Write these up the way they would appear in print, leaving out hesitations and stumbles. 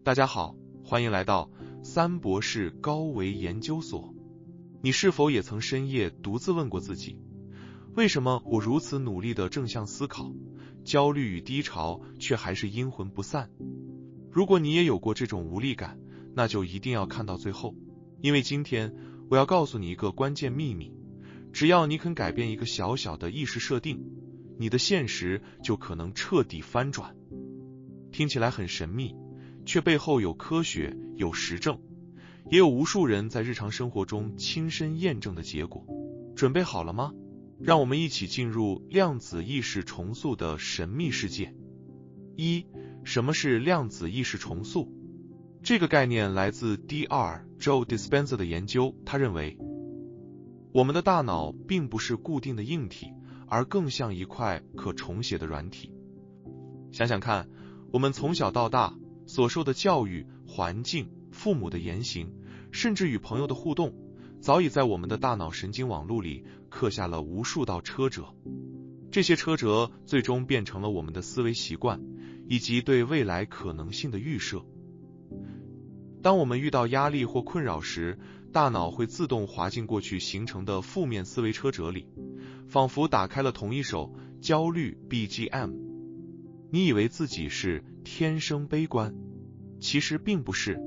大家好，欢迎来到三博士高维研究所。你是否也曾深夜独自问过自己，为什么我如此努力的正向思考，焦虑与低潮却还是阴魂不散？如果你也有过这种无力感，那就一定要看到最后，因为今天我要告诉你一个关键秘密，只要你肯改变一个小小的意识设定，你的现实就可能彻底翻转。听起来很神秘，却背后有科学，有实证，也有无数人在日常生活中亲身验证的结果。准备好了吗？让我们一起进入量子意识重塑的神秘世界。一、什么是量子意识重塑？这个概念来自 Dr. Joe Dispenza 的研究，他认为，我们的大脑并不是固定的硬体，而更像一块可重写的软体。想想看，我们从小到大所受的教育、环境、父母的言行，甚至与朋友的互动，早已在我们的大脑神经网络里刻下了无数道车辙。这些车辙最终变成了我们的思维习惯，以及对未来可能性的预设。当我们遇到压力或困扰时，大脑会自动滑进过去形成的负面思维车辙里，仿佛打开了同一首焦虑 BGM。你以为自己是天生悲观，其实并不是。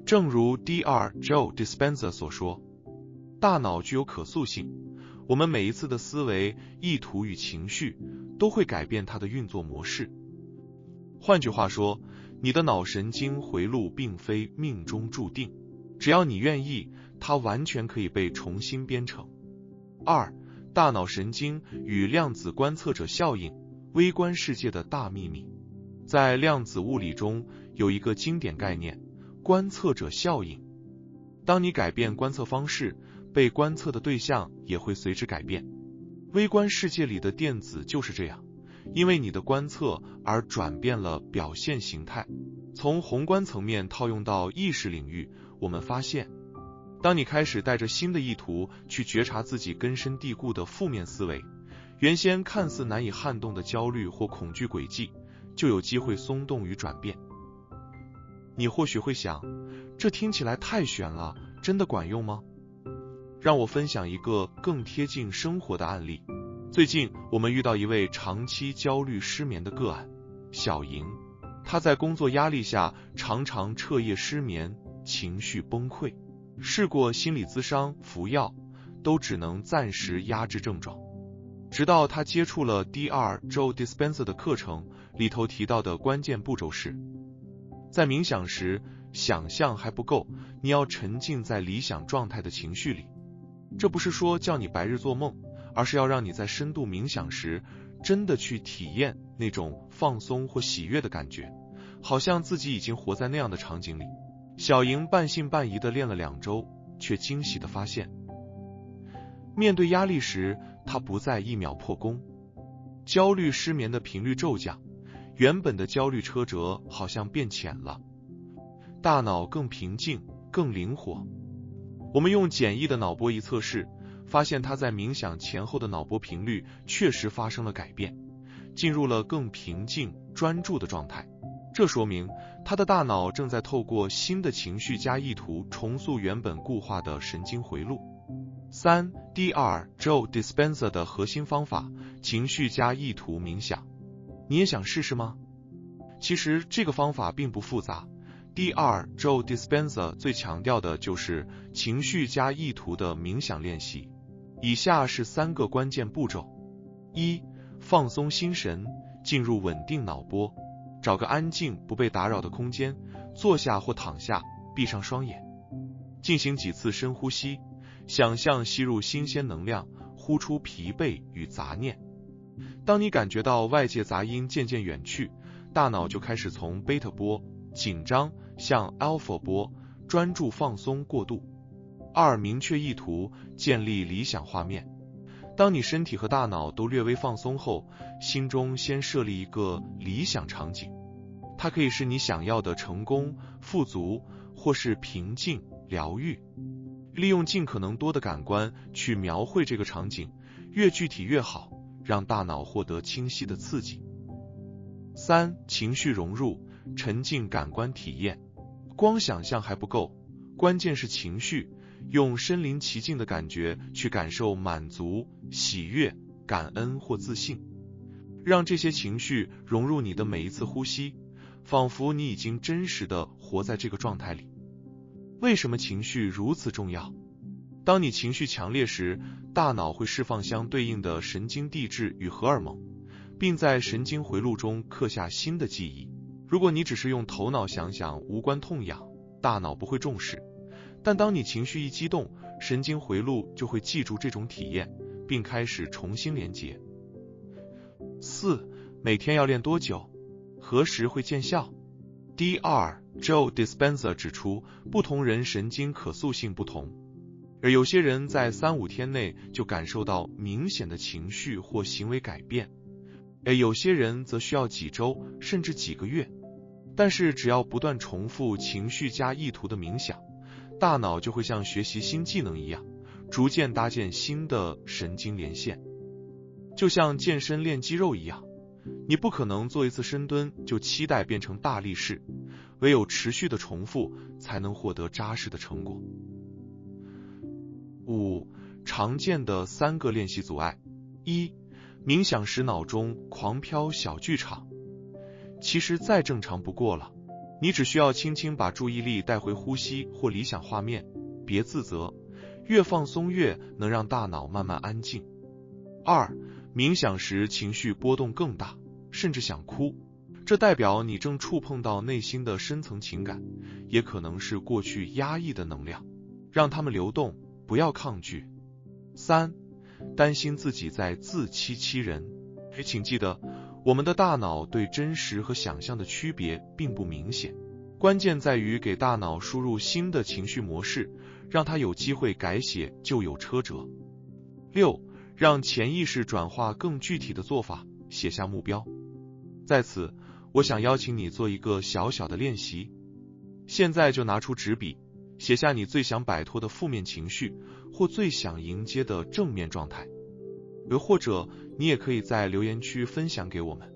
正如 Dr. Joe Dispenza 所说，大脑具有可塑性，我们每一次的思维、意图与情绪都会改变它的运作模式。换句话说，你的脑神经回路并非命中注定，只要你愿意，它完全可以被重新编程。二、大脑神经与量子观测者效应，微观世界的大秘密。在量子物理中有一个经典概念，观测者效应。当你改变观测方式，被观测的对象也会随之改变。微观世界里的电子就是这样，因为你的观测而转变了表现形态。从宏观层面套用到意识领域，我们发现，当你开始带着新的意图去觉察自己根深蒂固的负面思维，原先看似难以撼动的焦虑或恐惧轨迹，就有机会松动与转变。你或许会想，这听起来太玄了，真的管用吗？让我分享一个更贴近生活的案例。最近我们遇到一位长期焦虑失眠的个案，小莹。她在工作压力下常常彻夜失眠，情绪崩溃，试过心理咨商、服药，都只能暂时压制症状。直到他接触了 Dr. Joe Dispenza 的课程，里头提到的关键步骤是，在冥想时，想象还不够，你要沉浸在理想状态的情绪里。这不是说叫你白日做梦，而是要让你在深度冥想时，真的去体验那种放松或喜悦的感觉，好像自己已经活在那样的场景里。小莹半信半疑地练了2周，却惊喜地发现，面对压力时，他不再一秒破功，焦虑失眠的频率骤降，原本的焦虑车辙好像变浅了，大脑更平静，更灵活。我们用简易的脑波仪测试，发现他在冥想前后的脑波频率确实发生了改变，进入了更平静、专注的状态。这说明他的大脑正在透过新的情绪加意图重塑原本固化的神经回路。3. Dr. Joe Dispenza 的核心方法，情绪加意图冥想。你也想试试吗？其实这个方法并不复杂， Dr. Joe Dispenza 最强调的就是情绪加意图的冥想练习。以下是3个关键步骤。1. 放松心神，进入稳定脑波，找个安静不被打扰的空间，坐下或躺下，闭上双眼，进行几次深呼吸，想象吸入新鲜能量，呼出疲惫与杂念。当你感觉到外界杂音渐渐远去，大脑就开始从贝塔波紧张向 alpha 波专注放松过渡。2. 明确意图，建立理想画面。当你身体和大脑都略微放松后，心中先设立一个理想场景，它可以是你想要的成功、富足，或是平静、疗愈。利用尽可能多的感官去描绘这个场景，越具体越好，让大脑获得清晰的刺激。3. 情绪融入，沉浸感官体验。光想象还不够，关键是情绪，用身临其境的感觉去感受满足、喜悦、感恩或自信，让这些情绪融入你的每一次呼吸，仿佛你已经真实的活在这个状态里。为什么情绪如此重要？当你情绪强烈时，大脑会释放相对应的神经递质与荷尔蒙，并在神经回路中刻下新的记忆。如果你只是用头脑想想无关痛痒，大脑不会重视，但当你情绪一激动，神经回路就会记住这种体验，并开始重新连接。4. 每天要练多久？何时会见效？ Dr. Joe Dispenza 指出，不同人神经可塑性不同，而有些人在3-5天内就感受到明显的情绪或行为改变，而有些人则需要几周甚至几个月。但是只要不断重复情绪加意图的冥想，大脑就会像学习新技能一样，逐渐搭建新的神经连线。就像健身练肌肉一样，你不可能做一次深蹲就期待变成大力士，唯有持续的重复才能获得扎实的成果。5. 常见的3个练习阻碍。1. 冥想时脑中狂飘小剧场。其实再正常不过了，你只需要轻轻把注意力带回呼吸或理想画面，别自责，越放松越能让大脑慢慢安静。2. 冥想时情绪波动更大，甚至想哭，这代表你正触碰到内心的深层情感，也可能是过去压抑的能量，让它们流动，不要抗拒。3. 担心自己在自欺欺人。请记得，我们的大脑对真实和想象的区别并不明显，关键在于给大脑输入新的情绪模式，让它有机会改写旧有车辙。6. 让潜意识转化更具体的做法，写下目标。在此，我想邀请你做一个小小的练习，现在就拿出纸笔，写下你最想摆脱的负面情绪，或最想迎接的正面状态。又或者你也可以在留言区分享给我们。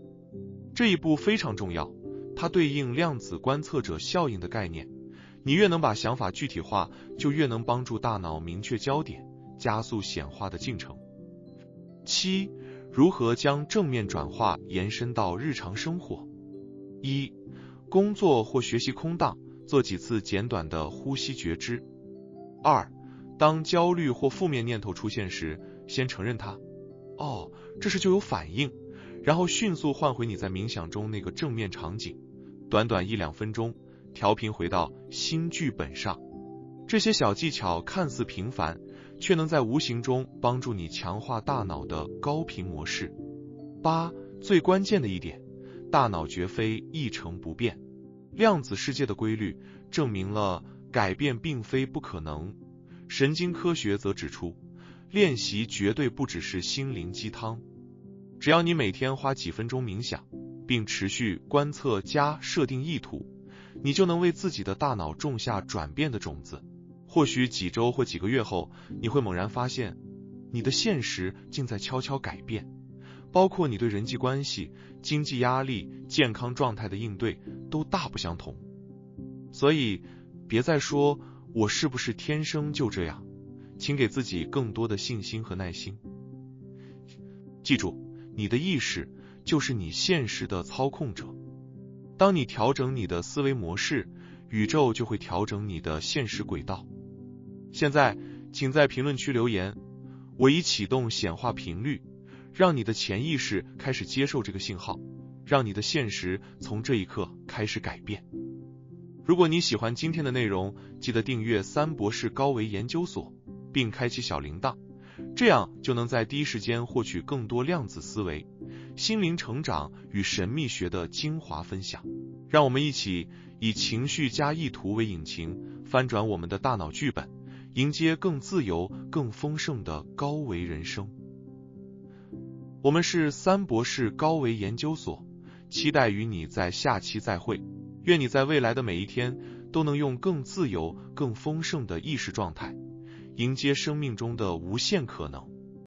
这一步非常重要，它对应量子观测者效应的概念，你越能把想法具体化，就越能帮助大脑明确焦点，加速显化的进程。7. 如何将正面转化延伸到日常生活。1. 工作或学习空档，做几次简短的呼吸觉知。2. 当焦虑或负面念头出现时，先承认它，这时就有反应，然后迅速换回你在冥想中那个正面场景，短短1-2分钟，调频回到新剧本上。这些小技巧看似平凡，却能在无形中帮助你强化大脑的高频模式。8. 最关键的一点，大脑绝非一成不变，量子世界的规律证明了改变并非不可能。神经科学则指出，练习绝对不只是心灵鸡汤，只要你每天花几分钟冥想，并持续观测加设定意图，你就能为自己的大脑种下转变的种子。或许几周或几个月后，你会猛然发现，你的现实竟在悄悄改变，包括你对人际关系、经济压力、健康状态的应对都大不相同。所以，别再说我是不是天生就这样，请给自己更多的信心和耐心。记住，你的意识就是你现实的操控者。当你调整你的思维模式，宇宙就会调整你的现实轨道。现在，请在评论区留言，我已启动显化频率，让你的潜意识开始接受这个信号，让你的现实从这一刻开始改变。如果你喜欢今天的内容，记得订阅3博士高维研究所，并开启小铃铛，这样就能在第一时间获取更多量子思维、心灵成长与神秘学的精华分享。让我们一起以情绪加意图为引擎，翻转我们的大脑剧本，迎接更自由、更丰盛的高维人生。我们是3博士高维研究所，期待与你在下期再会。愿你在未来的每一天都能用更自由、更丰盛的意识状态，迎接生命中的无限可能。